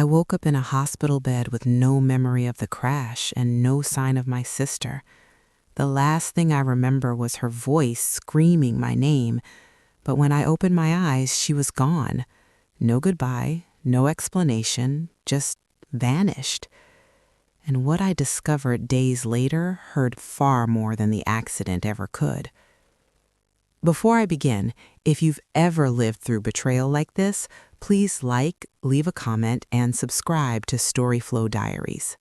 I woke up in a hospital bed with no memory of the crash and no sign of my sister. The last thing I remember was her voice screaming my name, but when I opened my eyes, she was gone. No goodbye, no explanation, just vanished. And what I discovered days later hurt far more than the accident ever could. Before I begin, if you've ever lived through betrayal like this, please like, leave a comment, and subscribe to Storyflow Diaries.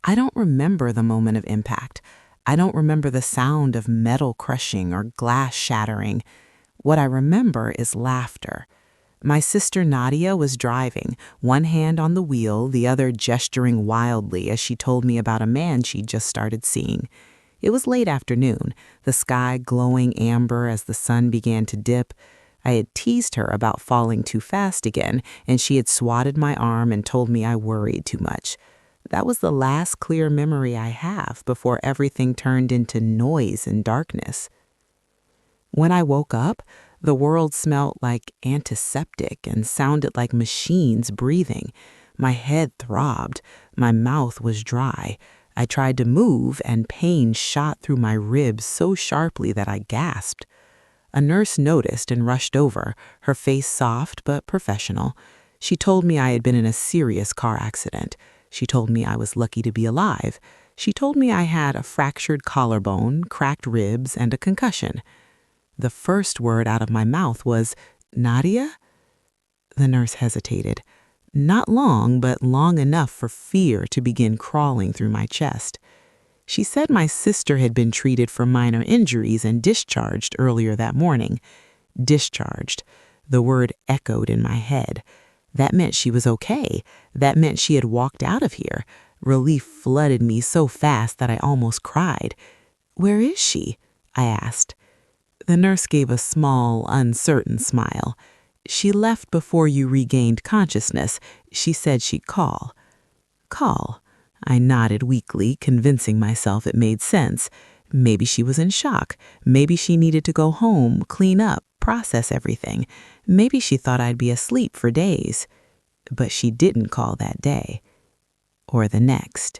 I don't remember the moment of impact. I don't remember the sound of metal crushing or glass shattering. What I remember is laughter. My sister Nadia was driving, one hand on the wheel, the other gesturing wildly as she told me about a man she'd just started seeing. It was late afternoon, the sky glowing amber as the sun began to dip. I had teased her about falling too fast again, and she had swatted my arm and told me I worried too much. That was the last clear memory I have before everything turned into noise and darkness. When I woke up, the world smelled like antiseptic and sounded like machines breathing. My head throbbed. My mouth was dry. I tried to move, and pain shot through my ribs so sharply that I gasped. A nurse noticed and rushed over, her face soft but professional. She told me I had been in a serious car accident. She told me I was lucky to be alive. She told me I had a fractured collarbone, cracked ribs, and a concussion. The first word out of my mouth was, "Nadia?" The nurse hesitated. Not long, but long enough for fear to begin crawling through my chest. She said my sister had been treated for minor injuries and discharged earlier that morning. Discharged. The word echoed in my head. That meant she was okay. That meant she had walked out of here. Relief flooded me so fast that I almost cried. "Where is she?" I asked. The nurse gave a small, uncertain smile. "She left before you regained consciousness. She said she'd call." Call. I nodded weakly, convincing myself it made sense. Maybe she was in shock. Maybe she needed to go home, clean up, process everything. Maybe she thought I'd be asleep for days. But she didn't call that day. Or the next.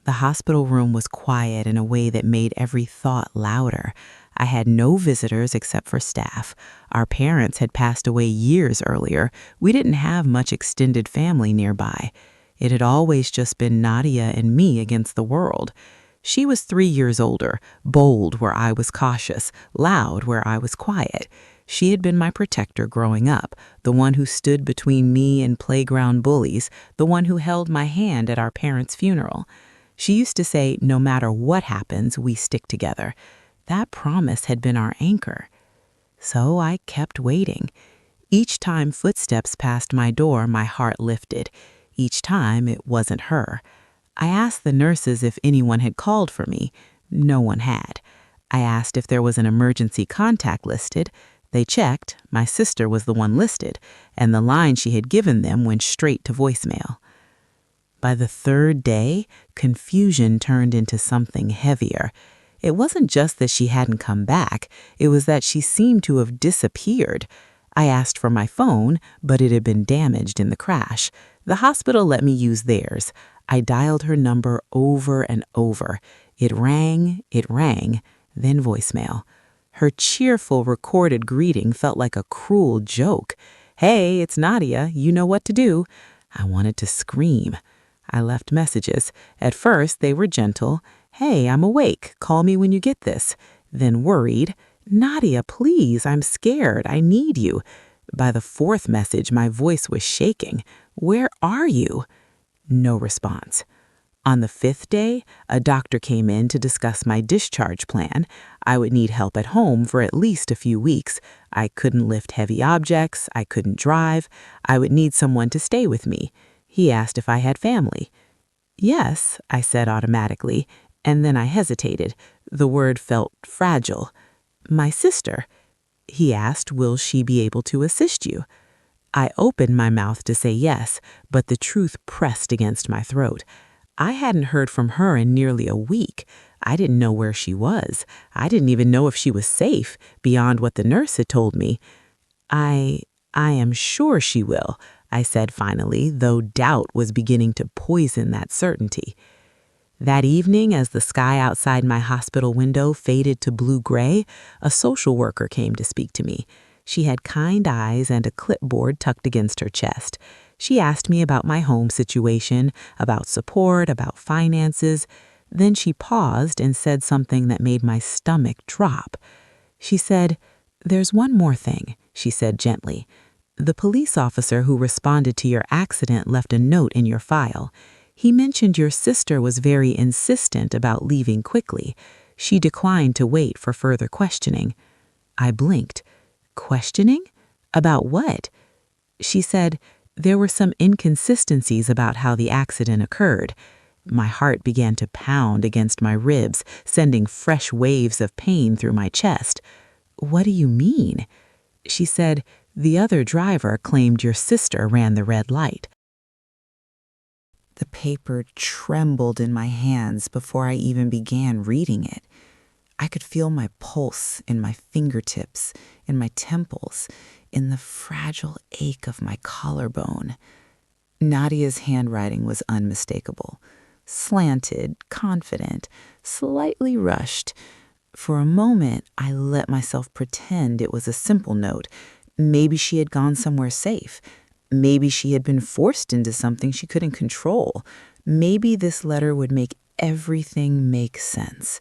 The hospital room was quiet in a way that made every thought louder. I had no visitors except for staff. Our parents had passed away years earlier. We didn't have much extended family nearby. It had always just been Nadia and me against the world. She was 3 years older, bold where I was cautious, loud where I was quiet. She had been my protector growing up, the one who stood between me and playground bullies, the one who held my hand at our parents' funeral. She used to say, "No matter what happens, we stick together." That promise had been our anchor. So I kept waiting. Each time footsteps passed my door, my heart lifted. Each time it wasn't her. I asked the nurses if anyone had called for me. No one had. I asked if there was an emergency contact listed. They checked. My sister was the one listed, and the line she had given them went straight to voicemail. By the third day, confusion turned into something heavier. It wasn't just that she hadn't come back. It was that she seemed to have disappeared. I asked for my phone, but it had been damaged in the crash. The hospital let me use theirs. I dialed her number over and over. It rang, then voicemail. Her cheerful recorded greeting felt like a cruel joke. "Hey, it's Nadia. You know what to do." I wanted to scream. I left messages. At first, they were gentle. "Hey, I'm awake. Call me when you get this." Then worried. "Nadia, please, I'm scared. I need you." By the fourth message, my voice was shaking. "Where are you?" No response. On the fifth day, a doctor came in to discuss my discharge plan. I would need help at home for at least a few weeks. I couldn't lift heavy objects. I couldn't drive. I would need someone to stay with me. He asked if I had family. "Yes," I said automatically, and then I hesitated. The word felt fragile. "My sister." He asked, "Will she be able to assist you?" I opened my mouth to say yes, but the truth pressed against my throat. I hadn't heard from her in nearly a week. I didn't know where she was. I didn't even know if she was safe, beyond what the nurse had told me. I am sure she will. I said finally, though doubt was beginning to poison that certainty. That evening, as the sky outside my hospital window faded to blue-gray, a social worker came to speak to me. She had kind eyes and a clipboard tucked against her chest. She asked me about my home situation, about support, about finances. Then she paused and said something that made my stomach drop. She said, "There's one more thing," she said gently. "The police officer who responded to your accident left a note in your file. He mentioned your sister was very insistent about leaving quickly. She declined to wait for further questioning." I blinked. Questioning? About what? She said, "There were some inconsistencies about how the accident occurred." My heart began to pound against my ribs, sending fresh waves of pain through my chest. "What do you mean?" She said, "The other driver claimed your sister ran the red light." The paper trembled in my hands before I even began reading it. I could feel my pulse in my fingertips, in my temples, in the fragile ache of my collarbone. Nadia's handwriting was unmistakable. Slanted, confident, slightly rushed. For a moment, I let myself pretend it was a simple note. Maybe she had gone somewhere safe. Maybe she had been forced into something she couldn't control. Maybe this letter would make everything make sense.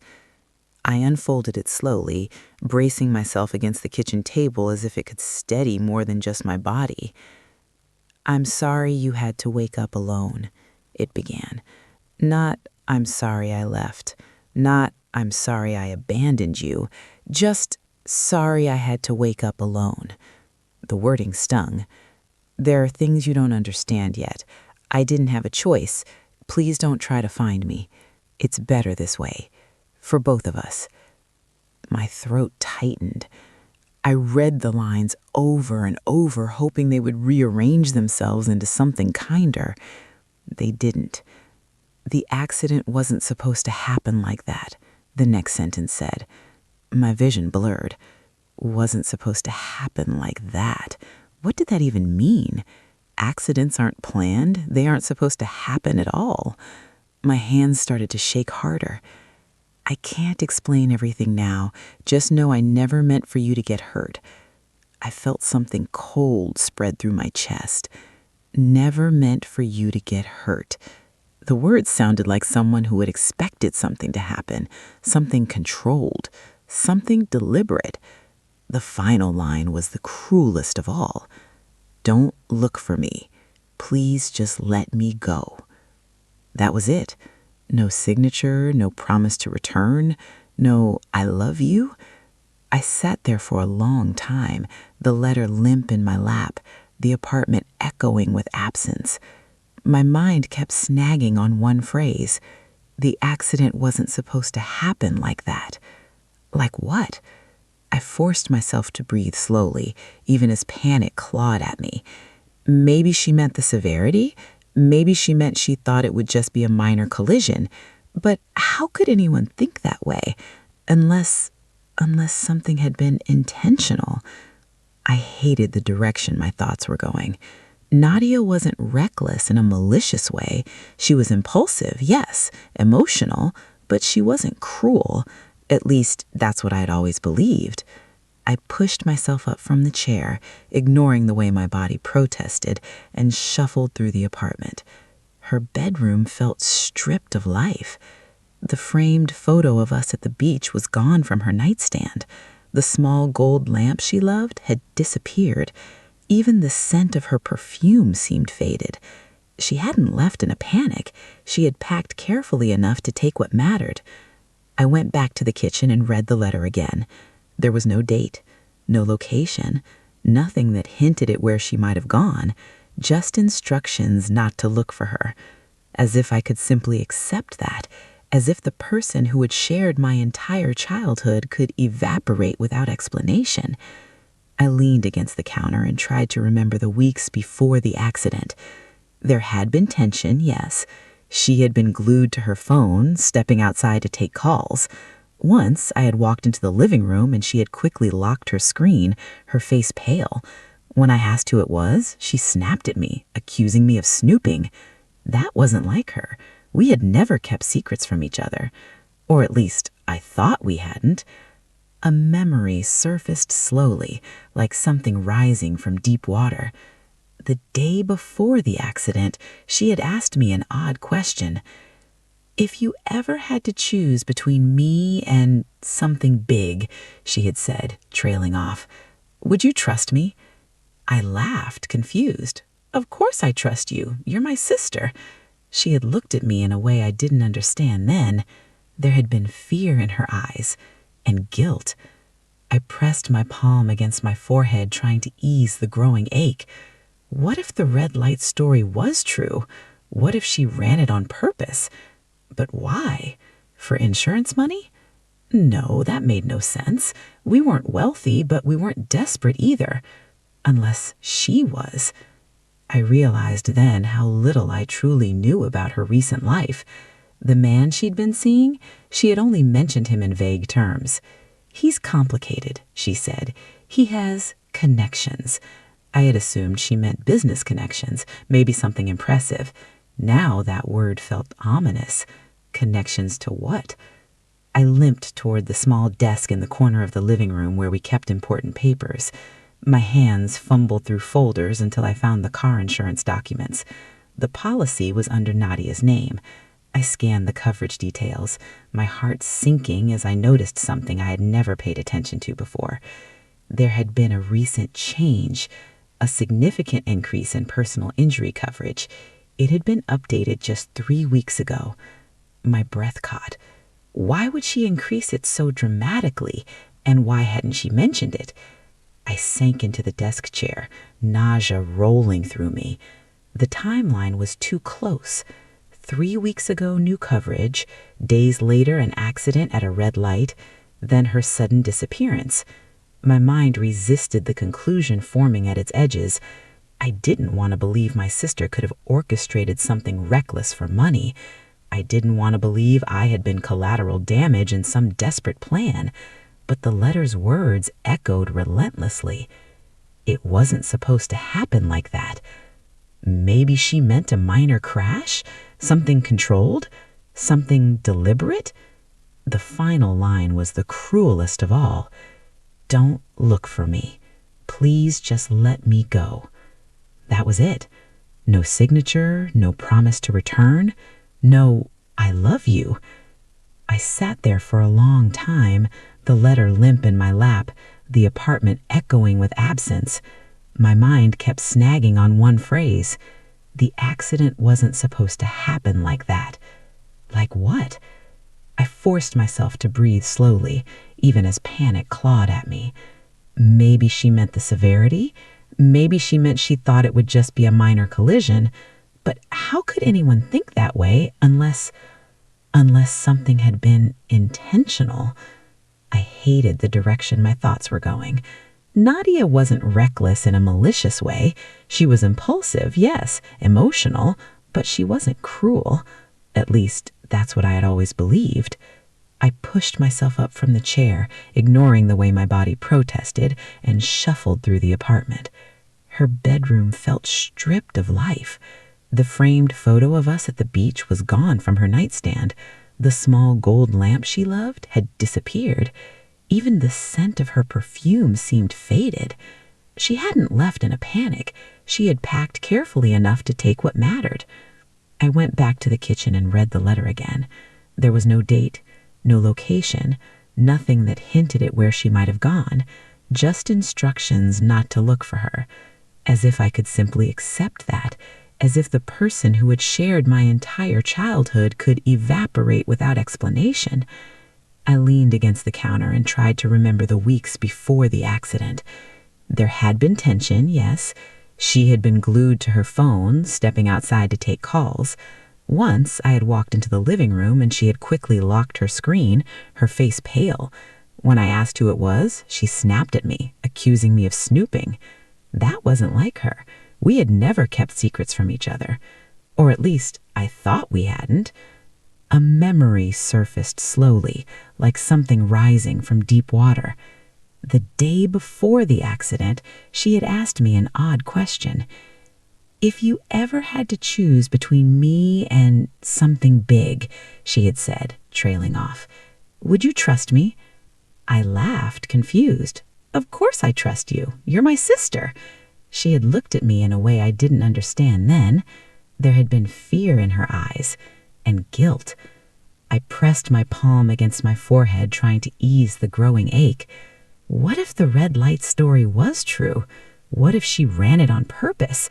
I unfolded it slowly, bracing myself against the kitchen table as if it could steady more than just my body. "I'm sorry you had to wake up alone," it began. Not, "I'm sorry I left." Not, "I'm sorry I abandoned you." Just, "Sorry I had to wake up alone." The wording stung. "There are things you don't understand yet. I didn't have a choice. Please don't try to find me. It's better this way. For both of us." My throat tightened. I read the lines over and over, hoping they would rearrange themselves into something kinder. They didn't. "The accident wasn't supposed to happen like that," the next sentence said. My vision blurred. Wasn't supposed to happen like that. What did that even mean? Accidents aren't planned. They aren't supposed to happen at all. My hands started to shake harder. "I can't explain everything now. Just know I never meant for you to get hurt." I felt something cold spread through my chest. Never meant for you to get hurt. The words sounded like someone who had expected something to happen, something controlled, something deliberate. The final line was the cruelest of all. "Don't look for me. Please just let me go." That was it. No signature, no promise to return, no "I love you." I sat there for a long time, the letter limp in my lap, the apartment echoing with absence. My mind kept snagging on one phrase. The accident wasn't supposed to happen like that. Like what? I forced myself to breathe slowly, even as panic clawed at me. Maybe she meant the severity. Maybe she meant she thought it would just be a minor collision. But how could anyone think that way? Unless something had been intentional. I hated the direction my thoughts were going. Nadia wasn't reckless in a malicious way. She was impulsive, yes, emotional, but she wasn't cruel. At least, that's what I had always believed. I pushed myself up from the chair, ignoring the way my body protested, and shuffled through the apartment. Her bedroom felt stripped of life. The framed photo of us at the beach was gone from her nightstand. The small gold lamp she loved had disappeared. Even the scent of her perfume seemed faded. She hadn't left in a panic. She had packed carefully enough to take what mattered. I went back to the kitchen and read the letter again. There was no date, no location, nothing that hinted at where she might have gone, just instructions not to look for her. As if I could simply accept that, as if the person who had shared my entire childhood could evaporate without explanation. I leaned against the counter and tried to remember the weeks before the accident. There had been tension, yes. She had been glued to her phone, stepping outside to take calls. Once, I had walked into the living room and she had quickly locked her screen, her face pale. When I asked who it was, she snapped at me, accusing me of snooping. That wasn't like her. We had never kept secrets from each other. Or at least, I thought we hadn't. A memory surfaced slowly, like something rising from deep water. The day before the accident, she had asked me an odd question. If you ever had to choose between me and something big, she had said, trailing off, would you trust me? I laughed, confused. Of course I trust you. You're my sister. She had looked at me in a way I didn't understand then. There had been fear in her eyes and guilt. I pressed my palm against my forehead, trying to ease the growing ache. What if the red light story was true? What if she ran it on purpose? But why? For insurance money? No, that made no sense. We weren't wealthy, but we weren't desperate either. Unless she was. I realized then how little I truly knew about her recent life. The man she'd been seeing, she had only mentioned him in vague terms. He's complicated, she said. He has connections. I had assumed she meant business connections, maybe something impressive. Now that word felt ominous. Connections to what? I limped toward the small desk in the corner of the living room where we kept important papers. My hands fumbled through folders until I found the car insurance documents. The policy was under Nadia's name. I scanned the coverage details, my heart sinking as I noticed something I had never paid attention to before. There had been a recent change, a significant increase in personal injury coverage. It had been updated just 3 weeks ago. My breath caught. Why would she increase it so dramatically, and why hadn't she mentioned it? I sank into the desk chair, nausea rolling through me. The timeline was too close. 3 weeks ago, new coverage. Days later, an accident at a red light. Then her sudden disappearance. My mind resisted the conclusion forming at its edges. I didn't want to believe my sister could have orchestrated something reckless for money. I didn't want to believe I had been collateral damage in some desperate plan. But the letter's words echoed relentlessly. It wasn't supposed to happen like that. Maybe she meant a minor crash? Something controlled? Something deliberate? The final line was the cruelest of all. Don't look for me. Please just let me go. That was it. No signature, no promise to return, no I love you. I sat there for a long time, the letter limp in my lap, the apartment echoing with absence. My mind kept snagging on one phrase. The accident wasn't supposed to happen like that. Like what? I forced myself to breathe slowly, even as panic clawed at me. Maybe she meant the severity. Maybe she meant she thought it would just be a minor collision. But how could anyone think that way unless something had been intentional? I hated the direction my thoughts were going. Nadia wasn't reckless in a malicious way. She was impulsive, yes, emotional, but she wasn't cruel. At least, that's what I had always believed. I pushed myself up from the chair, ignoring the way my body protested, and shuffled through the apartment. Her bedroom felt stripped of life. The framed photo of us at the beach was gone from her nightstand. The small gold lamp she loved had disappeared. Even the scent of her perfume seemed faded. She hadn't left in a panic. She had packed carefully enough to take what mattered. I went back to the kitchen and read the letter again. There was no date, no location, nothing that hinted at where she might have gone, just instructions not to look for her. As if I could simply accept that, as if the person who had shared my entire childhood could evaporate without explanation. I leaned against the counter and tried to remember the weeks before the accident. There had been tension, yes. She had been glued to her phone, stepping outside to take calls. Once I had walked into the living room and she had quickly locked her screen, her face pale. When I asked who it was, she snapped at me, accusing me of snooping. That wasn't like her. We had never kept secrets from each other. Or at least, I thought we hadn't. A memory surfaced slowly, like something rising from deep water. The day before the accident, she had asked me an odd question. "If you ever had to choose between me and something big," she had said, trailing off, "would you trust me?" I laughed, confused. "Of course I trust you. You're my sister." She had looked at me in a way I didn't understand then. There had been fear in her eyes and guilt. I pressed my palm against my forehead, trying to ease the growing ache. What if the red light story was true? What if she ran it on purpose?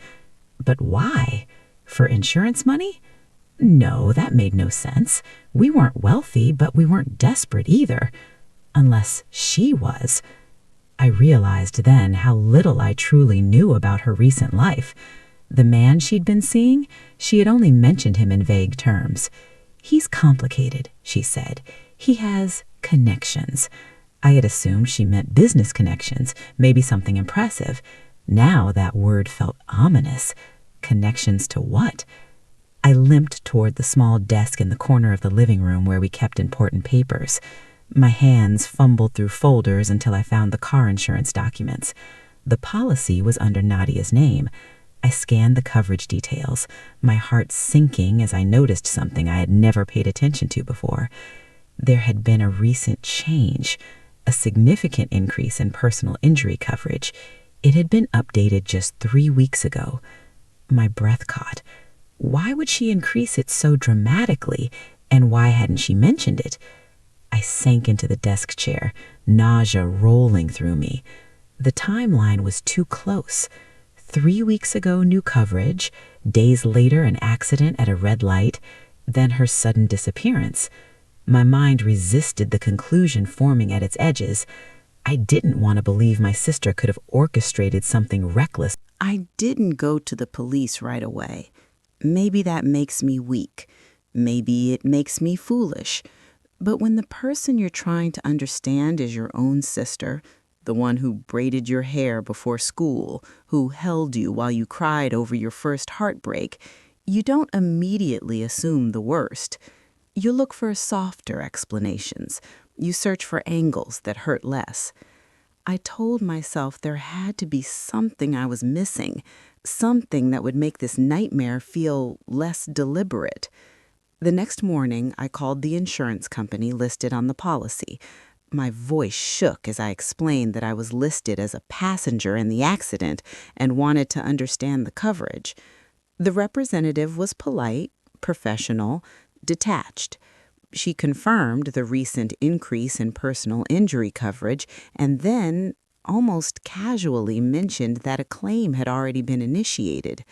But why? For insurance money? No, that made no sense. We weren't wealthy, but we weren't desperate either. Unless she was. I realized then how little I truly knew about her recent life. The man she'd been seeing, she had only mentioned him in vague terms. "He's complicated," she said. "He has connections." I had assumed she meant business connections, maybe something impressive. Now that word felt ominous. Connections to what? I limped toward the small desk in the corner of the living room where we kept important papers. My hands fumbled through folders until I found the car insurance documents. The policy was under Nadia's name. I scanned the coverage details, my heart sinking as I noticed something I had never paid attention to before. There had been a recent change, a significant increase in personal injury coverage. It had been updated just 3 weeks ago. My breath caught. Why would she increase it so dramatically, and why hadn't she mentioned it? I sank into the desk chair, nausea rolling through me. The timeline was too close. 3 weeks ago, new coverage. Days later, an accident at a red light. Then her sudden disappearance. My mind resisted the conclusion forming at its edges. I didn't want to believe my sister could have orchestrated something reckless. I didn't go to the police right away. Maybe that makes me weak. Maybe it makes me foolish. But when the person you're trying to understand is your own sister, the one who braided your hair before school, who held you while you cried over your first heartbreak, you don't immediately assume the worst. You look for softer explanations. You search for angles that hurt less. I told myself there had to be something I was missing, something that would make this nightmare feel less deliberate. The next morning, I called the insurance company listed on the policy. My voice shook as I explained that I was listed as a passenger in the accident and wanted to understand the coverage. The representative was polite, professional, detached. She confirmed the recent increase in personal injury coverage and then, almost casually, mentioned that a claim had already been initiated.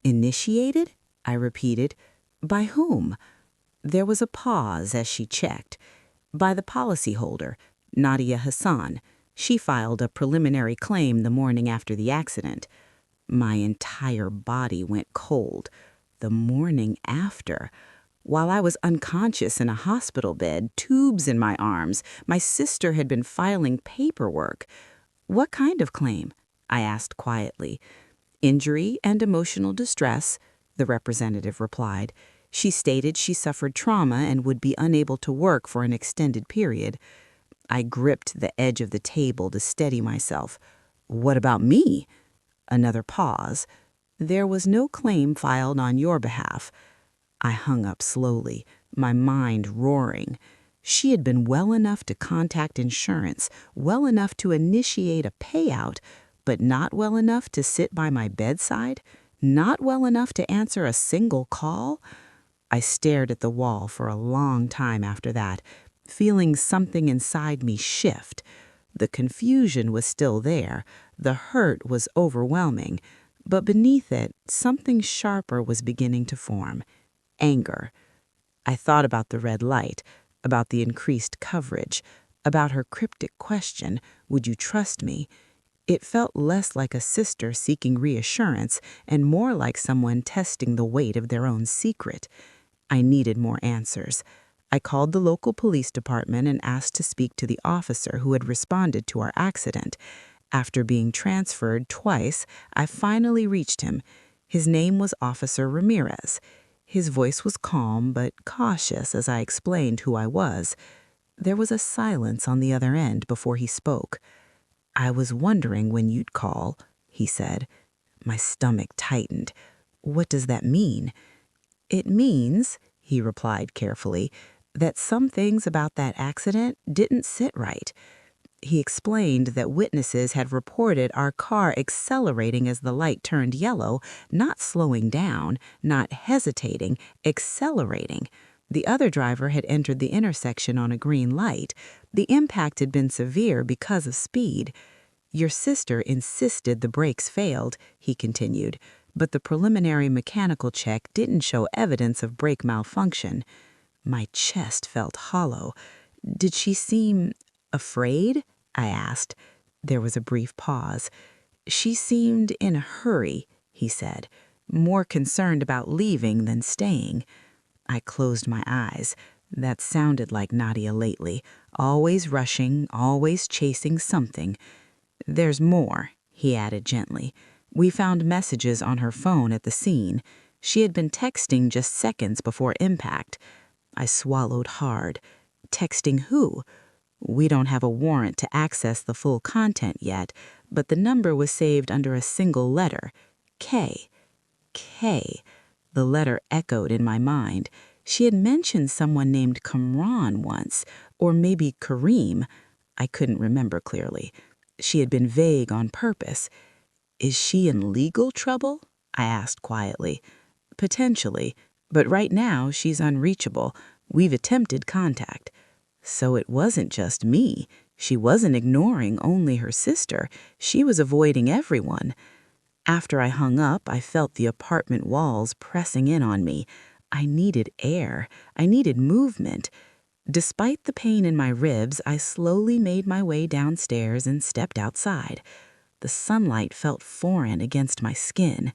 "Initiated?" I repeated. "By whom?" There was a pause as she checked. "By the policyholder, Nadia Hassan. She filed a preliminary claim the morning after the accident." My entire body went cold. The morning after. While I was unconscious in a hospital bed, tubes in my arms, my sister had been filing paperwork. "What kind of claim?" I asked quietly. "Injury and emotional distress," the representative replied. She stated she suffered trauma and would be unable to work for an extended period. I gripped the edge of the table to steady myself. "What about me?" Another pause. "There was no claim filed on your behalf." I hung up slowly, my mind roaring. She had been well enough to contact insurance, well enough to initiate a payout, but not well enough to sit by my bedside, not well enough to answer a single call. I stared at the wall for a long time after that, feeling something inside me shift. The confusion was still there, the hurt was overwhelming, but beneath it, something sharper was beginning to form. Anger. I thought about the red light, about the increased coverage, about her cryptic question, "Would you trust me?" It felt less like a sister seeking reassurance and more like someone testing the weight of their own secret. I needed more answers. I called the local police department and asked to speak to the officer who had responded to our accident. After being transferred twice, I finally reached him. His name was Officer Ramirez. His voice was calm but cautious as I explained who I was. There was a silence on the other end before he spoke. "I was wondering when you'd call," he said. My stomach tightened. "What does that mean?" "It means," he replied carefully, "that some things about that accident didn't sit right." He explained that witnesses had reported our car accelerating as the light turned yellow, not slowing down, not hesitating, accelerating. The other driver had entered the intersection on a green light. The impact had been severe because of speed. "Your sister insisted the brakes failed," he continued, "but the preliminary mechanical check didn't show evidence of brake malfunction." My chest felt hollow. "Did she seem afraid?" I asked. There was a brief pause. "She seemed in a hurry," he said, "more concerned about leaving than staying." I closed my eyes. That sounded like Nadia lately, always rushing, always chasing something. "There's more," he added gently. "We found messages on her phone at the scene. She had been texting just seconds before impact." I swallowed hard. "Texting who?" "We don't have a warrant to access the full content yet, but the number was saved under a single letter, K. K. The letter echoed in my mind. She had mentioned someone named Kamran once, or maybe Kareem. I couldn't remember clearly. She had been vague on purpose. "Is she in legal trouble?" I asked quietly. "Potentially, but right now she's unreachable. We've attempted contact." So it wasn't just me. She wasn't ignoring only her sister. She was avoiding everyone. After I hung up, I felt the apartment walls pressing in on me. I needed air. I needed movement. Despite the pain in my ribs, I slowly made my way downstairs and stepped outside. The sunlight felt foreign against my skin.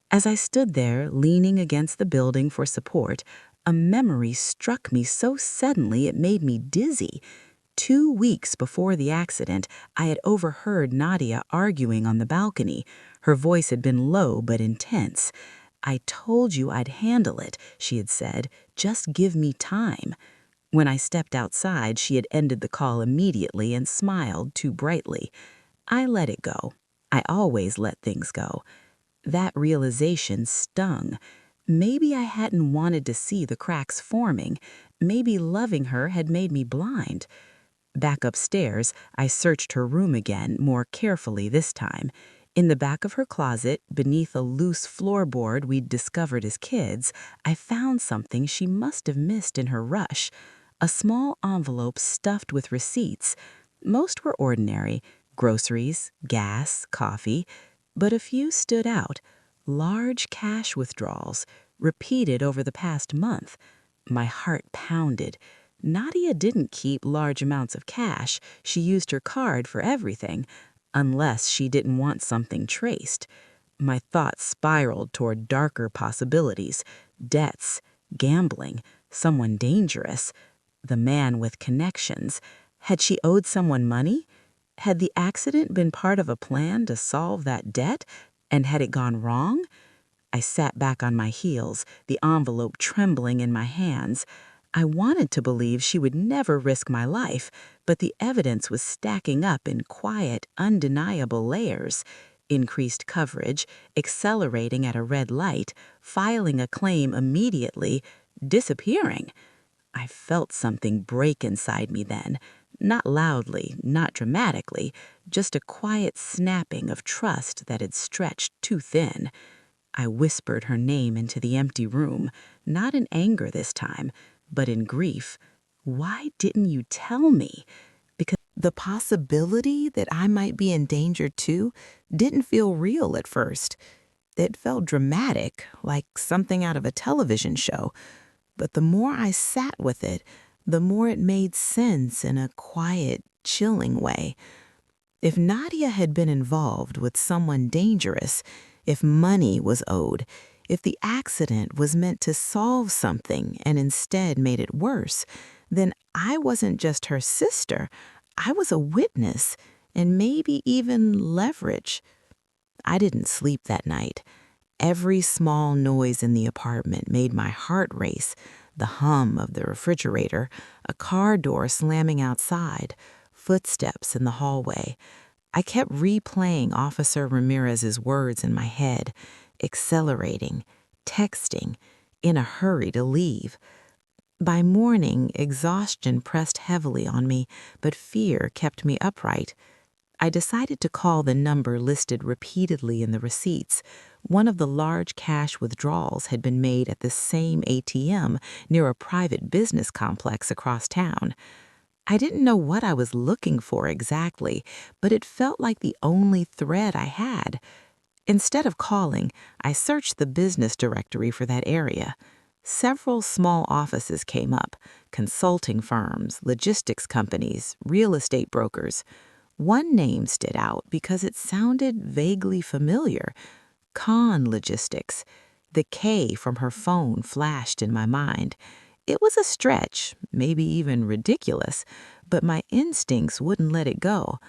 As I stood there, leaning against the building for support, a memory struck me so suddenly it made me dizzy. 2 weeks before the accident, I had overheard Nadia arguing on the balcony. Her voice had been low but intense. "I told you I'd handle it," she had said. "Just give me time." When I stepped outside, she had ended the call immediately and smiled too brightly. I let it go. I always let things go. That realization stung. Maybe I hadn't wanted to see the cracks forming. Maybe loving her had made me blind. Back upstairs, I searched her room again, more carefully this time. In the back of her closet, beneath a loose floorboard we'd discovered as kids, I found something she must have missed in her rush. A small envelope stuffed with receipts. Most were ordinary, groceries, gas, coffee, but a few stood out. Large cash withdrawals, repeated over the past month. My heart pounded. Nadia didn't keep large amounts of cash. She used her card for everything, unless she didn't want something traced. My thoughts spiraled toward darker possibilities. Debts, gambling, someone dangerous. The man with connections. Had she owed someone money? Had the accident been part of a plan to solve that debt? And had it gone wrong? I sat back on my heels, the envelope trembling in my hands. I wanted to believe she would never risk my life, but the evidence was stacking up in quiet, undeniable layers. Increased coverage, accelerating at a red light, filing a claim immediately, disappearing. I felt something break inside me then. Not loudly, not dramatically, just a quiet snapping of trust that had stretched too thin. I whispered her name into the empty room, not in anger this time, but in grief. Why didn't you tell me? Because the possibility that I might be in danger too didn't feel real at first. It felt dramatic, like something out of a television show. But the more I sat with it, the more it made sense in a quiet, chilling way. If Nadia had been involved with someone dangerous, if money was owed, if the accident was meant to solve something and instead made it worse, then I wasn't just her sister. I was a witness and maybe even leverage. I didn't sleep that night. Every small noise in the apartment made my heart race. The hum of the refrigerator, a car door slamming outside, footsteps in the hallway. I kept replaying Officer Ramirez's words in my head, accelerating, texting, in a hurry to leave. By morning, exhaustion pressed heavily on me, but fear kept me upright. I decided to call the number listed repeatedly in the receipts. One of the large cash withdrawals had been made at the same ATM near a private business complex across town. I didn't know what I was looking for exactly, but it felt like the only thread I had. Instead of calling, I searched the business directory for that area. Several small offices came up: consulting firms, logistics companies, real estate brokers. One name stood out because it sounded vaguely familiar: Con Logistics. The K from her phone flashed in my mind. It was a stretch, maybe even ridiculous, but my instincts wouldn't let it go.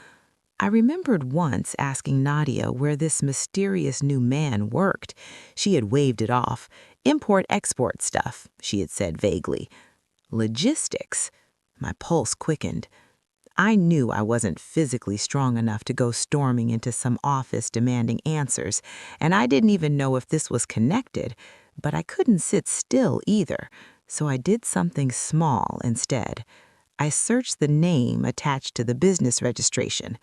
I remembered once asking Nadia where this mysterious new man worked. She had waved it off. Import-export stuff, she had said vaguely. Logistics. My pulse quickened. I knew I wasn't physically strong enough to go storming into some office demanding answers, and I didn't even know if this was connected, but I couldn't sit still either, so I did something small instead. I searched the name attached to the business registration.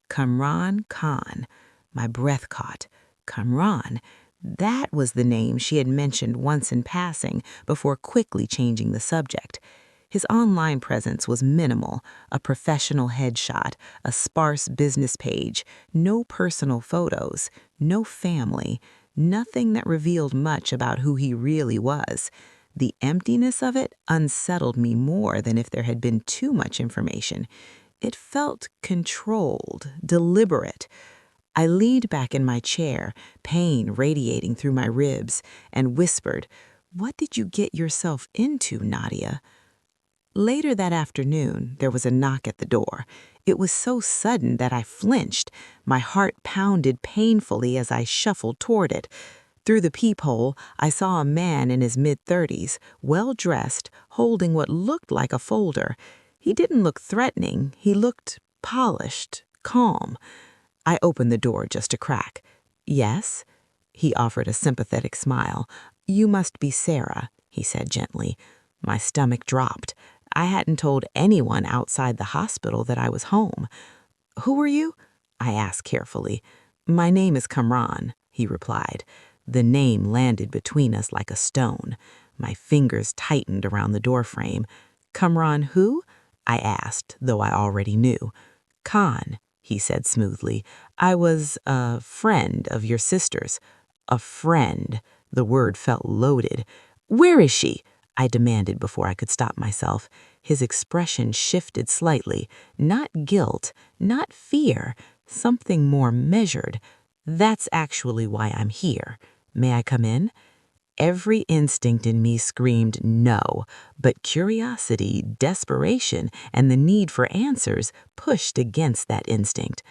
Kamran Khan. My breath caught. Kamran. That was the name she had mentioned once in passing before quickly changing the subject. His online presence was minimal: a professional headshot, a sparse business page, no personal photos, no family, nothing that revealed much about who he really was. The emptiness of it unsettled me more than if there had been too much information. It felt controlled, deliberate. I leaned back in my chair, pain radiating through my ribs, and whispered, "What did you get yourself into, Nadia?" Later that afternoon, there was a knock at the door. It was so sudden that I flinched. My heart pounded painfully as I shuffled toward it. Through the peephole, I saw a man in his mid-30s, well-dressed, holding what looked like a folder. He didn't look threatening. He looked polished, calm. I opened the door just a crack. "Yes?" He offered a sympathetic smile. "You must be Sarah," he said gently. My stomach dropped. I hadn't told anyone outside the hospital that I was home. "Who are you?" I asked carefully. "My name is Kamran," he replied. The name landed between us like a stone. My fingers tightened around the doorframe. "Kamran who?" I asked, though I already knew. "Khan," he said smoothly. "I was a friend of your sister's." A friend. The word felt loaded. "Where is she?" I demanded before I could stop myself. His expression shifted slightly. Not guilt, not fear, something more measured. "That's actually why I'm here. May I come in?" Every instinct in me screamed no, but curiosity, desperation, and the need for answers pushed against that instinct.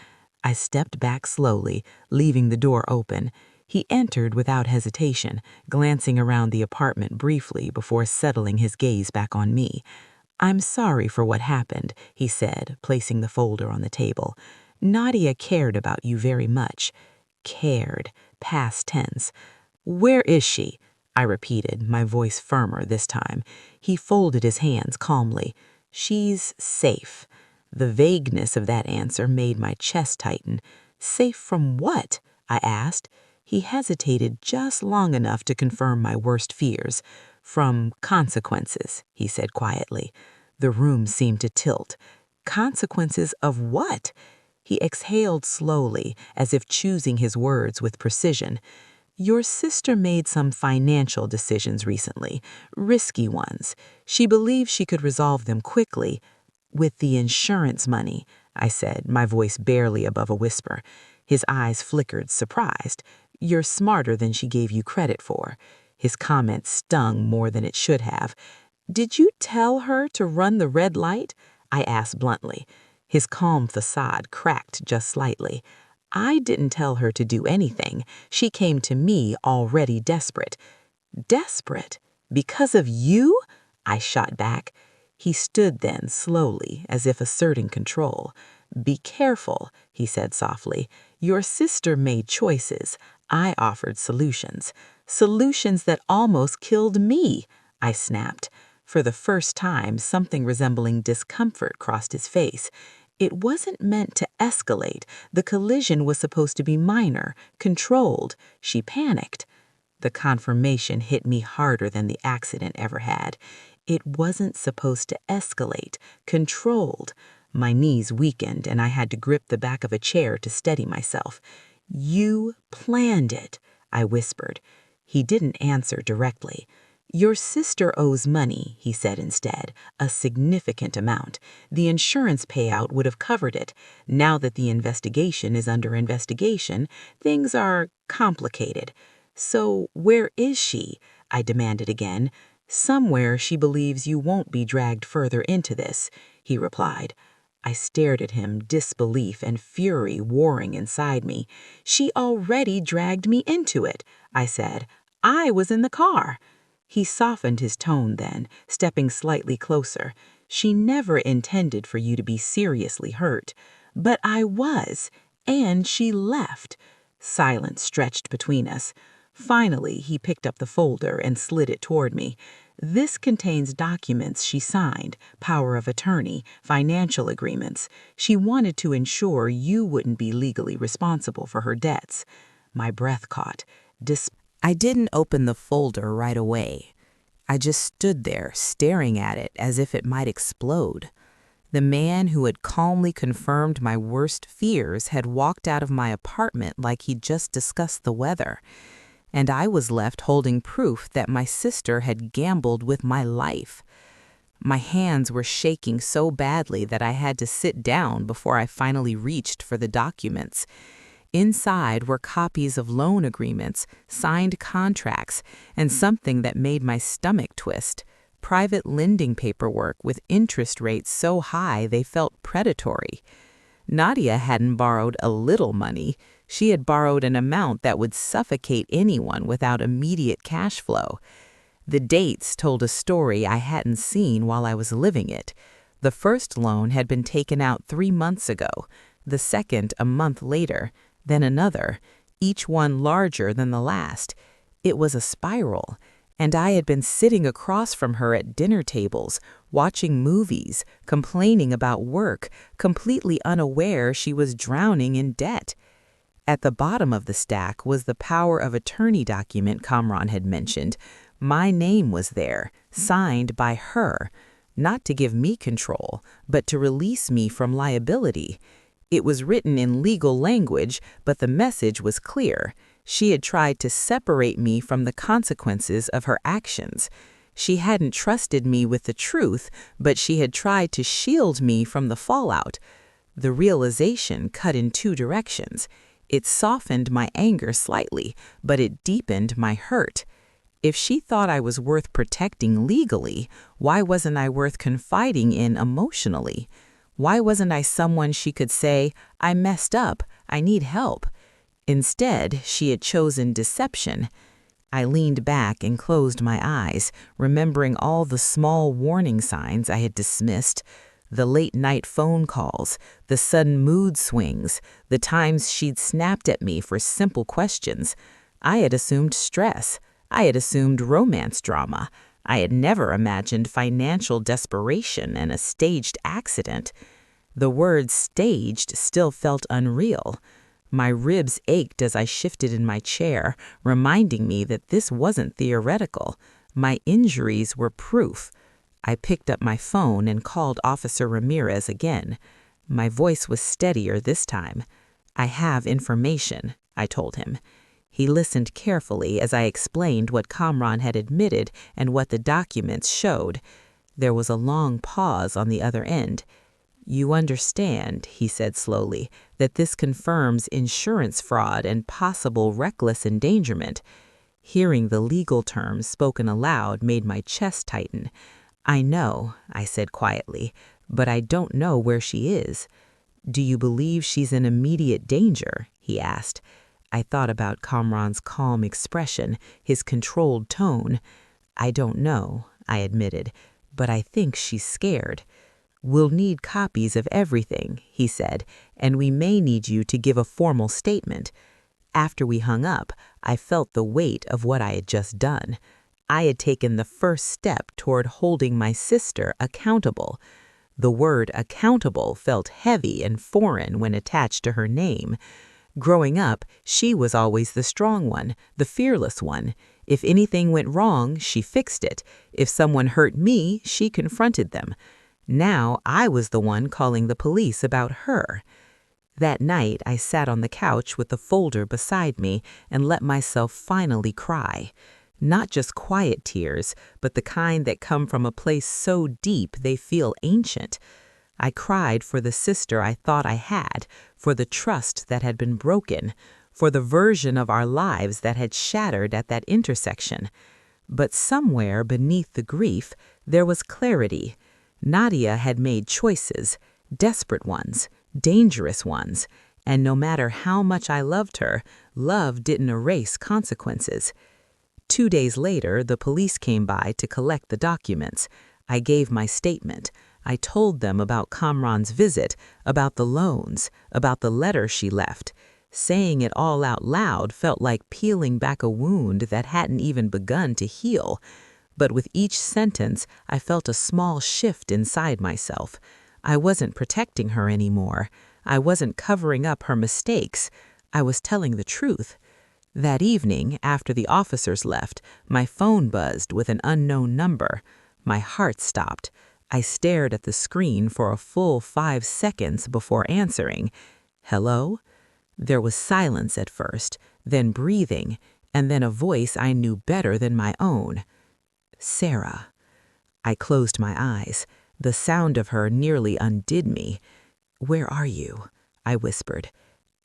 I stepped back slowly, leaving the door open. He entered without hesitation, glancing around the apartment briefly before settling his gaze back on me. "I'm sorry for what happened," he said, placing the folder on the table. "Nadia cared about you very much." Cared, past tense. "Where is she?" I repeated, my voice firmer this time. He folded his hands calmly. "She's safe." The vagueness of that answer made my chest tighten. "Safe from what?" I asked. He hesitated just long enough to confirm my worst fears. "From consequences," he said quietly. The room seemed to tilt. Consequences of what? He exhaled slowly, as if choosing his words with precision. "Your sister made some financial decisions recently, risky ones. She believes she could resolve them quickly with the insurance money," I said, my voice barely above a whisper. His eyes flickered, surprised. "You're smarter than she gave you credit for." His comment stung more than it should have. "Did you tell her to run the red light?" I asked bluntly. His calm facade cracked just slightly. "I didn't tell her to do anything. She came to me already desperate." "Desperate? Because of you?" I shot back. He stood then, slowly, as if asserting control. "Be careful," he said softly. "Your sister made choices. I offered solutions. Solutions that almost killed me," I snapped. For the first time, something resembling discomfort crossed his face. It wasn't meant to escalate. The collision was supposed to be minor, controlled. She panicked. The confirmation hit me harder than the accident ever had. It wasn't supposed to escalate, controlled. My knees weakened and I had to grip the back of a chair to steady myself. "You planned it," I whispered. He didn't answer directly. "Your sister owes money," he said instead, "a significant amount. The insurance payout would have covered it. Now that the investigation is under investigation, things are complicated." "So where is she?" I demanded again. "Somewhere she believes you won't be dragged further into this," he replied. I stared at him, disbelief and fury warring inside me. "She already dragged me into it," I said. "I was in the car." He softened his tone then, stepping slightly closer. "She never intended for you to be seriously hurt. But I was, and she left." Silence stretched between us. Finally, he picked up the folder and slid it toward me. "This contains documents she signed, power of attorney, financial agreements. She wanted to ensure you wouldn't be legally responsible for her debts." My breath caught. I didn't open the folder right away. I just stood there, staring at it as if it might explode. The man who had calmly confirmed my worst fears had walked out of my apartment like he'd just discussed the weather. And I was left holding proof that my sister had gambled with my life. My hands were shaking so badly that I had to sit down before I finally reached for the documents. Inside were copies of loan agreements, signed contracts, and something that made my stomach twist: private lending paperwork with interest rates so high they felt predatory. Nadia hadn't borrowed a little money. She had borrowed an amount that would suffocate anyone without immediate cash flow. The dates told a story I hadn't seen while I was living it. The first loan had been taken out 3 months ago, the second a month later, then another, each one larger than the last. It was a spiral, and I had been sitting across from her at dinner tables, watching movies, complaining about work, completely unaware she was drowning in debt. At the bottom of the stack was the power of attorney document Kamran had mentioned. My name was there, signed by her, not to give me control, but to release me from liability. It was written in legal language, but the message was clear. She had tried to separate me from the consequences of her actions. She hadn't trusted me with the truth, but she had tried to shield me from the fallout. The realization cut in 2 directions. It softened my anger slightly, but it deepened my hurt. If she thought I was worth protecting legally, why wasn't I worth confiding in emotionally? Why wasn't I someone she could say, "I messed up, I need help"? Instead, she had chosen deception. I leaned back and closed my eyes, remembering all the small warning signs I had dismissed. The late-night phone calls, the sudden mood swings, the times she'd snapped at me for simple questions. I had assumed stress. I had assumed romance drama. I had never imagined financial desperation and a staged accident. The word staged still felt unreal. My ribs ached as I shifted in my chair, reminding me that this wasn't theoretical. My injuries were proof. I picked up my phone and called Officer Ramirez again. My voice was steadier this time. "I have information," I told him. He listened carefully as I explained what Kamran had admitted and what the documents showed. There was a long pause on the other end. "You understand," he said slowly, "that this confirms insurance fraud and possible reckless endangerment." Hearing the legal terms spoken aloud made my chest tighten. "I know," I said quietly, "but I don't know where she is." "Do you believe she's in immediate danger?" he asked. I thought about Kamran's calm expression, his controlled tone. "I don't know," I admitted, "but I think she's scared." "We'll need copies of everything," he said, "and we may need you to give a formal statement." After we hung up, I felt the weight of what I had just done. I had taken the first step toward holding my sister accountable. The word accountable felt heavy and foreign when attached to her name. Growing up, she was always the strong one, the fearless one. If anything went wrong, she fixed it. If someone hurt me, she confronted them. Now I was the one calling the police about her. That night, I sat on the couch with the folder beside me and let myself finally cry. Not just quiet tears, but the kind that come from a place so deep they feel ancient. I cried for the sister I thought I had, for the trust that had been broken, for the version of our lives that had shattered at that intersection. But somewhere beneath the grief, there was clarity. Nadia had made choices, desperate ones, dangerous ones, and no matter how much I loved her, love didn't erase consequences. 2 days later, the police came by to collect the documents. I gave my statement. I told them about Kamran's visit, about the loans, about the letter she left. Saying it all out loud felt like peeling back a wound that hadn't even begun to heal. But with each sentence, I felt a small shift inside myself. I wasn't protecting her anymore. I wasn't covering up her mistakes. I was telling the truth. That evening, after the officers left, my phone buzzed with an unknown number. My heart stopped. I stared at the screen for a full 5 seconds before answering. "Hello?" There was silence at first, then breathing, and then a voice I knew better than my own. "Sarah." I closed my eyes. The sound of her nearly undid me. "Where are you?" I whispered.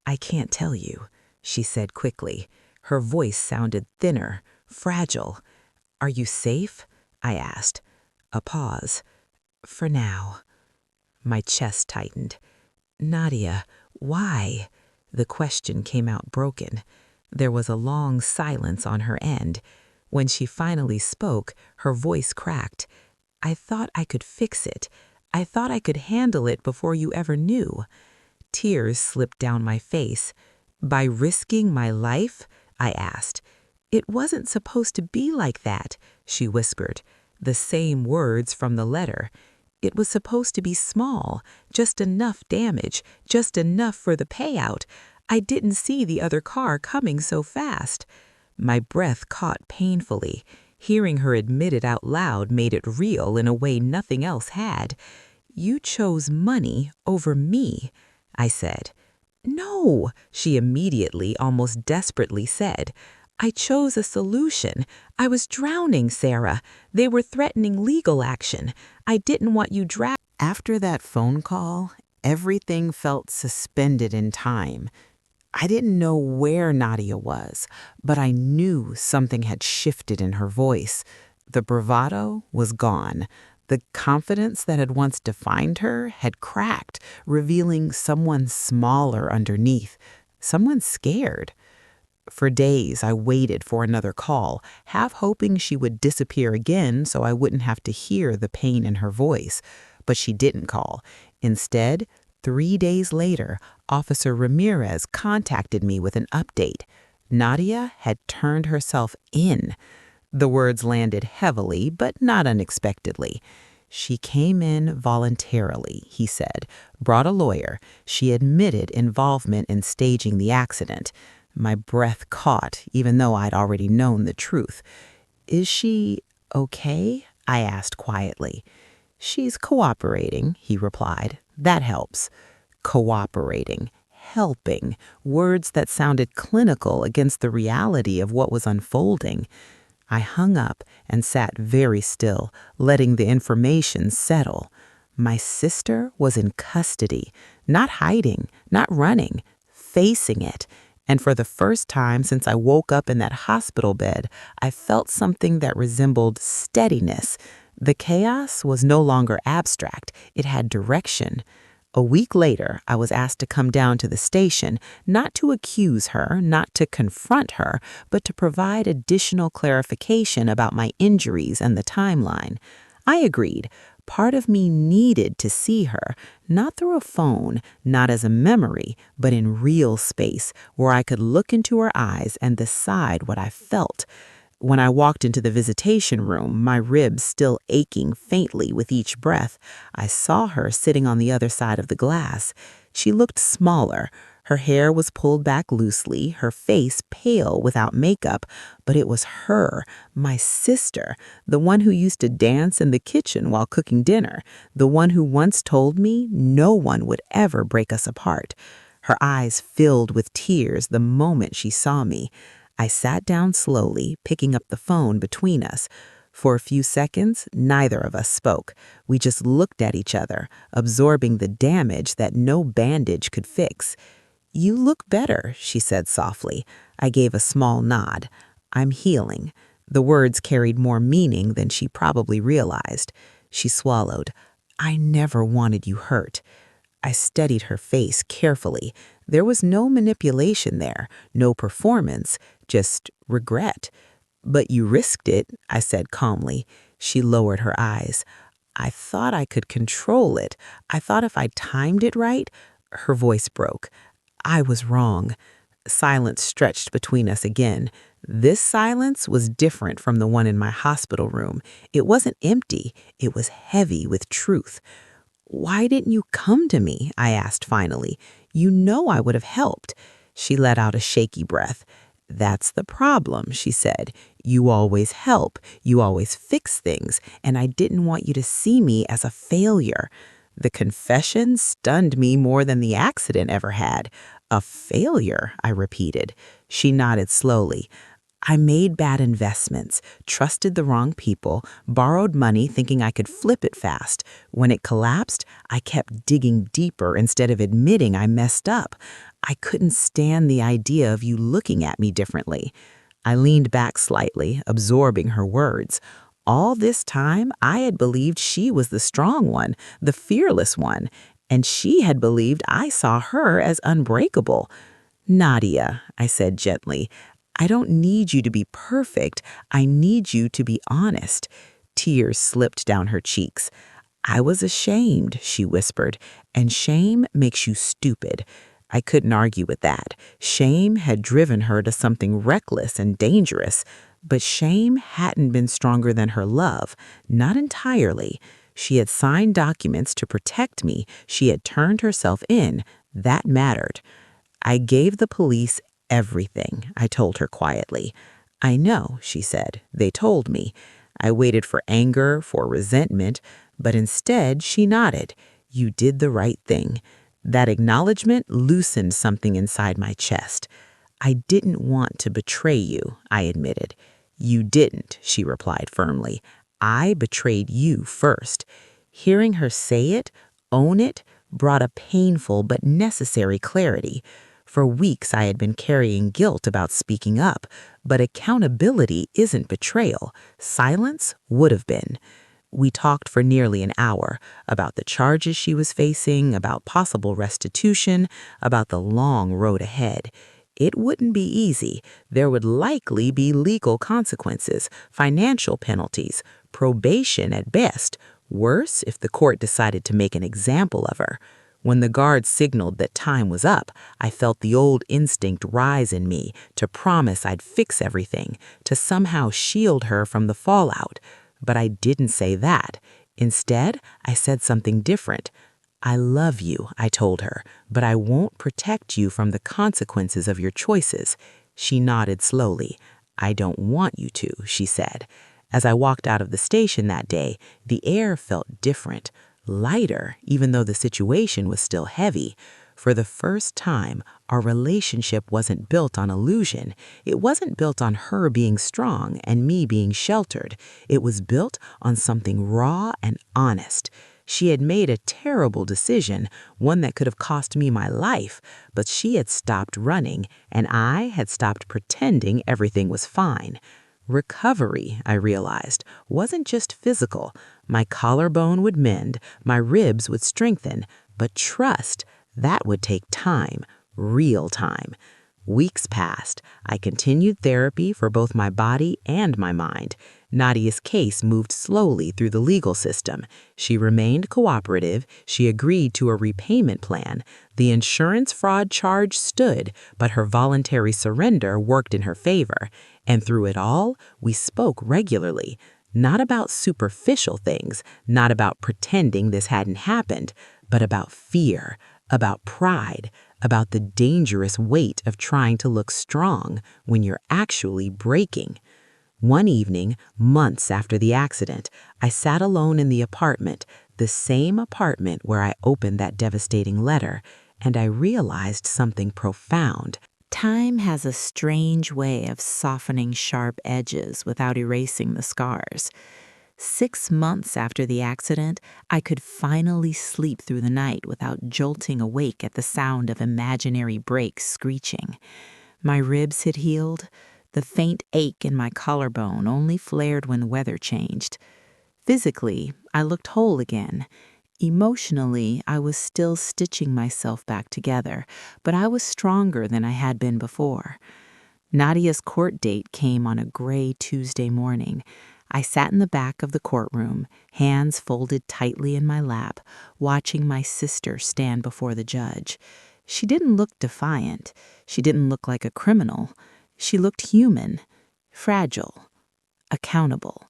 "I can't tell you," she said quickly. Her voice sounded thinner, fragile. "Are you safe?" I asked. A pause. "For now." My chest tightened. "Nadia, why?" The question came out broken. There was a long silence on her end. When she finally spoke, her voice cracked. "I thought I could fix it. I thought I could handle it before you ever knew." Tears slipped down my face. "By risking my life?" I asked. "It wasn't supposed to be like that," she whispered. The same words from the letter. "It was supposed to be small, just enough damage, just enough for the payout. I didn't see the other car coming so fast." My breath caught painfully. Hearing her admit it out loud made it real in a way nothing else had. "You chose money over me," I said. "No," she immediately, almost desperately said. "I chose a solution. I was drowning, Sarah. They were threatening legal action. I didn't want you dragged." After that phone call, everything felt suspended in time. I didn't know where Nadia was, but I knew something had shifted in her voice. The bravado was gone. The confidence that had once defined her had cracked, revealing someone smaller underneath, someone scared. For days, I waited for another call, half hoping she would disappear again so I wouldn't have to hear the pain in her voice. But she didn't call. Instead, 3 days later, Officer Ramirez contacted me with an update. Nadia had turned herself in. The words landed heavily, but not unexpectedly. "She came in voluntarily," he said, "brought a lawyer. She admitted involvement in staging the accident." My breath caught, even though I'd already known the truth. "Is she okay?" I asked quietly. "She's cooperating," he replied. "That helps." Cooperating, helping, words that sounded clinical against the reality of what was unfolding. I hung up and sat very still, letting the information settle. My sister was in custody, not hiding, not running, facing it. And for the first time since I woke up in that hospital bed, I felt something that resembled steadiness. The chaos was no longer abstract, it had direction. A week later, I was asked to come down to the station, not to accuse her, not to confront her, but to provide additional clarification about my injuries and the timeline. I agreed, Part of me needed to see her, not through a phone, not as a memory, but in real space where I could look into her eyes and decide what I felt. When I walked into the visitation room, my ribs still aching faintly with each breath, I saw her sitting on the other side of the glass. She looked smaller. Her hair was pulled back loosely, her face pale without makeup, but it was her, my sister, the one who used to dance in the kitchen while cooking dinner, the one who once told me no one would ever break us apart. Her eyes filled with tears the moment she saw me. I sat down slowly, picking up the phone between us. For a few seconds, neither of us spoke. We just looked at each other, absorbing the damage that no bandage could fix. "You look better," she said softly. I gave a small nod. "I'm healing." The words carried more meaning than she probably realized. She swallowed. "I never wanted you hurt." I studied her face carefully. There was no manipulation there, no performance, just regret. "But you risked it," I said calmly. She lowered her eyes. "I thought I could control it. I thought if I timed it right." Her voice broke. "I was wrong." Silence stretched between us again. This silence was different from the one in my hospital room. It wasn't empty. It was heavy with truth. "Why didn't you come to me?" I asked finally. "You know I would have helped." She let out a shaky breath. "That's the problem," she said. "You always help. You always fix things. And I didn't want you to see me as a failure." The confession stunned me more than the accident ever had. "A failure," I repeated. She nodded slowly. "I made bad investments, trusted the wrong people, borrowed money thinking I could flip it fast. When it collapsed, I kept digging deeper instead of admitting I messed up. I couldn't stand the idea of you looking at me differently." I leaned back slightly, absorbing her words. All this time, I had believed she was the strong one, the fearless one, and she had believed I saw her as unbreakable. "Nadia," I said gently, "I don't need you to be perfect. I need you to be honest." Tears slipped down her cheeks. "I was ashamed," she whispered, "and shame makes you stupid." I couldn't argue with that. Shame had driven her to something reckless and dangerous, but shame hadn't been stronger than her love, not entirely. She had signed documents to protect me. She had turned herself in. That mattered. "I gave the police everything," I told her quietly. "I know," she said. "They told me." I waited for anger, for resentment, but instead she nodded. "You did the right thing." That acknowledgement loosened something inside my chest. "I didn't want to betray you," I admitted. "You didn't," she replied firmly. "I betrayed you first." Hearing her say it, own it, brought a painful but necessary clarity. For weeks I had been carrying guilt about speaking up, but accountability isn't betrayal. Silence would have been. We talked for nearly an hour about the charges she was facing, about possible restitution, about the long road ahead. It wouldn't be easy. There would likely be legal consequences, financial penalties, probation at best. Worse if the court decided to make an example of her. When the guard signaled that time was up, I felt the old instinct rise in me to promise I'd fix everything, to somehow shield her from the fallout. But I didn't say that. Instead, I said something different. "I love you," I told her, "but I won't protect you from the consequences of your choices." She nodded slowly. "I don't want you to," she said. As I walked out of the station that day, the air felt different, lighter, even though the situation was still heavy. For the first time, our relationship wasn't built on illusion. It wasn't built on her being strong and me being sheltered. It was built on something raw and honest. She had made a terrible decision, one that could have cost me my life, but she had stopped running, and I had stopped pretending everything was fine. Recovery, I realized, wasn't just physical. My collarbone would mend, my ribs would strengthen, but trust, that would take time, real time. Weeks passed. I continued therapy for both my body and my mind. Nadia's case moved slowly through the legal system. She remained cooperative. She agreed to a repayment plan. The insurance fraud charge stood, but her voluntary surrender worked in her favor. And through it all, we spoke regularly. Not about superficial things, not about pretending this hadn't happened, but about fear, about pride, about the dangerous weight of trying to look strong when you're actually breaking. One evening, months after the accident, I sat alone in the apartment, the same apartment where I opened that devastating letter, and I realized something profound. Time has a strange way of softening sharp edges without erasing the scars. 6 months after the accident, I could finally sleep through the night without jolting awake at the sound of imaginary brakes screeching. My ribs had healed. The faint ache in my collarbone only flared when the weather changed. Physically, I looked whole again. Emotionally, I was still stitching myself back together, but I was stronger than I had been before. Nadia's court date came on a gray Tuesday morning. I sat in the back of the courtroom, hands folded tightly in my lap, watching my sister stand before the judge. She didn't look defiant. She didn't look like a criminal. She looked human, fragile, accountable.